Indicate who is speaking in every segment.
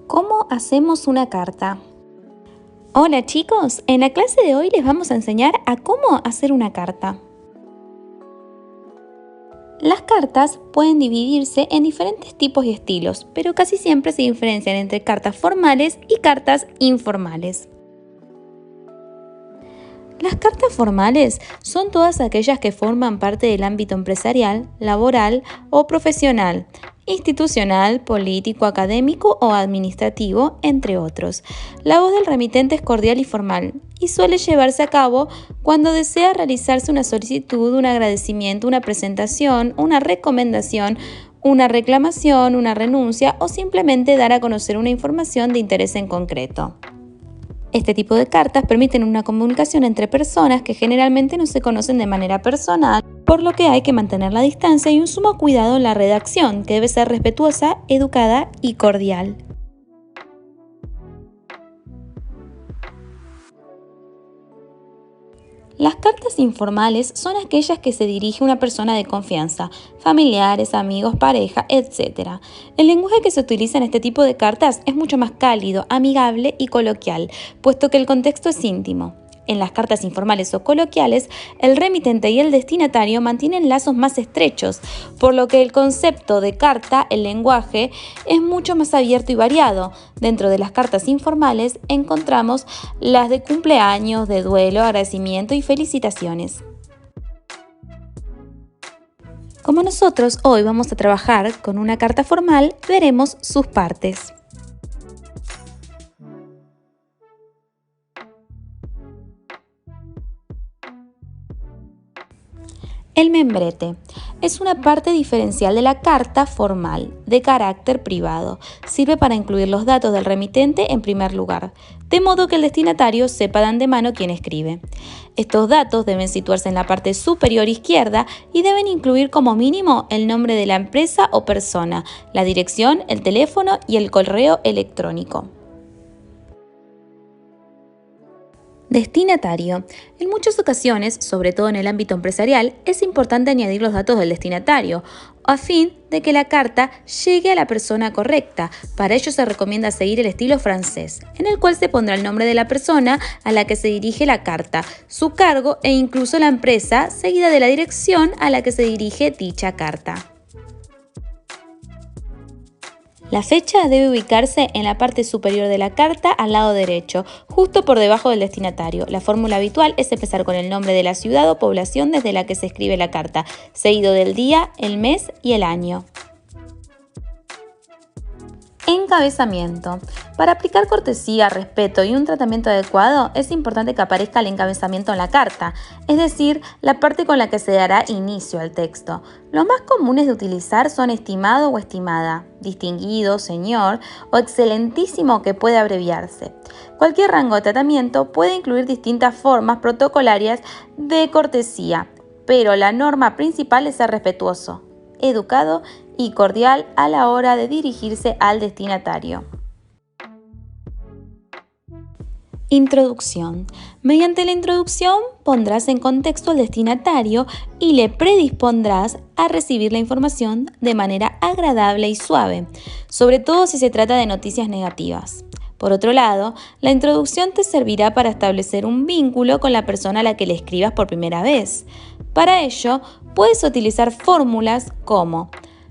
Speaker 1: ¿Cómo hacemos una carta? Hola chicos, en la clase de hoy les vamos a enseñar a cómo hacer una carta. Las cartas pueden dividirse en diferentes tipos y estilos, pero casi siempre se diferencian entre cartas formales y cartas informales. Las cartas formales son todas aquellas que forman parte del ámbito empresarial, laboral o profesional, institucional, político, académico o administrativo, entre otros. La voz del remitente es cordial y formal y suele llevarse a cabo cuando desea realizarse una solicitud, un agradecimiento, una presentación, una recomendación, una reclamación, una renuncia o simplemente dar a conocer una información de interés en concreto. Este tipo de cartas permiten una comunicación entre personas que generalmente no se conocen de manera personal, por lo que hay que mantener la distancia y un sumo cuidado en la redacción, que debe ser respetuosa, educada y cordial. Las cartas informales son aquellas que se dirige a una persona de confianza, familiares, amigos, pareja, etc. El lenguaje que se utiliza en este tipo de cartas es mucho más cálido, amigable y coloquial, puesto que el contexto es íntimo. En las cartas informales o coloquiales, el remitente y el destinatario mantienen lazos más estrechos, por lo que el concepto de carta, el lenguaje, es mucho más abierto y variado. Dentro de las cartas informales encontramos las de cumpleaños, de duelo, agradecimiento y felicitaciones. Como nosotros hoy vamos a trabajar con una carta formal, veremos sus partes. El membrete es una parte diferencial de la carta formal, de carácter privado. Sirve para incluir los datos del remitente en primer lugar, de modo que el destinatario sepa de antemano quién escribe. Estos datos deben situarse en la parte superior izquierda y deben incluir como mínimo el nombre de la empresa o persona, la dirección, el teléfono y el correo electrónico. Destinatario. En muchas ocasiones, sobre todo en el ámbito empresarial, es importante añadir los datos del destinatario, a fin de que la carta llegue a la persona correcta. Para ello se recomienda seguir el estilo francés, en el cual se pondrá el nombre de la persona a la que se dirige la carta, su cargo e incluso la empresa, seguida de la dirección a la que se dirige dicha carta. La fecha debe ubicarse en la parte superior de la carta al lado derecho, justo por debajo del destinatario. La fórmula habitual es empezar con el nombre de la ciudad o población desde la que se escribe la carta, seguido del día, el mes y el año. Encabezamiento. Para aplicar cortesía, respeto y un tratamiento adecuado, es importante que aparezca el encabezamiento en la carta, es decir, la parte con la que se dará inicio al texto. Los más comunes de utilizar son estimado o estimada, distinguido, señor o excelentísimo, que puede abreviarse. Cualquier rango de tratamiento puede incluir distintas formas protocolarias de cortesía, pero la norma principal es ser respetuoso, educado y cordial a la hora de dirigirse al destinatario. Introducción. Mediante la introducción pondrás en contexto al destinatario y le predispondrás a recibir la información de manera agradable y suave, sobre todo si se trata de noticias negativas. Por otro lado, la introducción te servirá para establecer un vínculo con la persona a la que le escribas por primera vez. Para ello, puedes utilizar fórmulas como: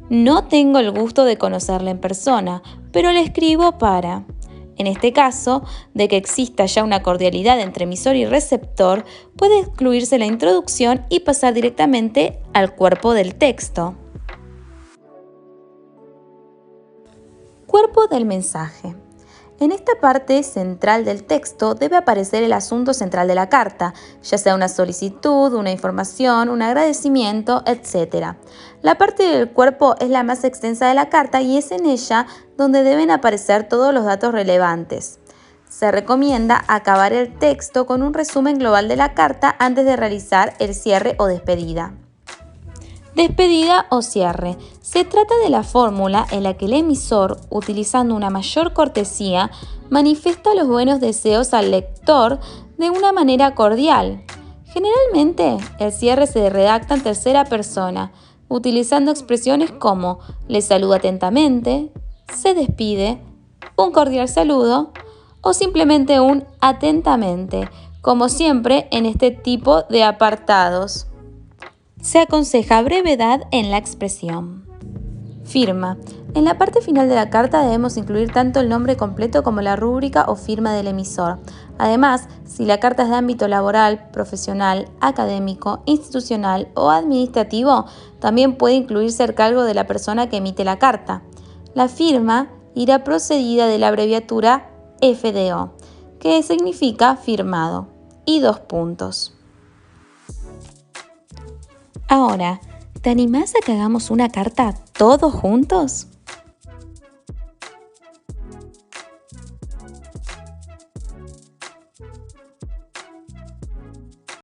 Speaker 1: no tengo el gusto de conocerle en persona, pero le escribo para. En este caso, de que exista ya una cordialidad entre emisor y receptor, puede excluirse la introducción y pasar directamente al cuerpo del texto. Cuerpo del mensaje. En esta parte central del texto debe aparecer el asunto central de la carta, ya sea una solicitud, una información, un agradecimiento, etc. La parte del cuerpo es la más extensa de la carta y es en ella donde deben aparecer todos los datos relevantes. Se recomienda acabar el texto con un resumen global de la carta antes de realizar el cierre o despedida. Despedida o cierre. Se trata de la fórmula en la que el emisor, utilizando una mayor cortesía, manifiesta los buenos deseos al lector de una manera cordial. Generalmente, el cierre se redacta en tercera persona, utilizando expresiones como le saluda atentamente, se despide, un cordial saludo o simplemente un atentamente, como siempre en este tipo de apartados. Se aconseja brevedad en la expresión. Firma. En la parte final de la carta debemos incluir tanto el nombre completo como la rúbrica o firma del emisor. Además, si la carta es de ámbito laboral, profesional, académico, institucional o administrativo, también puede incluirse el cargo de la persona que emite la carta. La firma irá precedida de la abreviatura FDO, que significa firmado, y 2 puntos. Ahora, ¿te animás a que hagamos una carta todos juntos?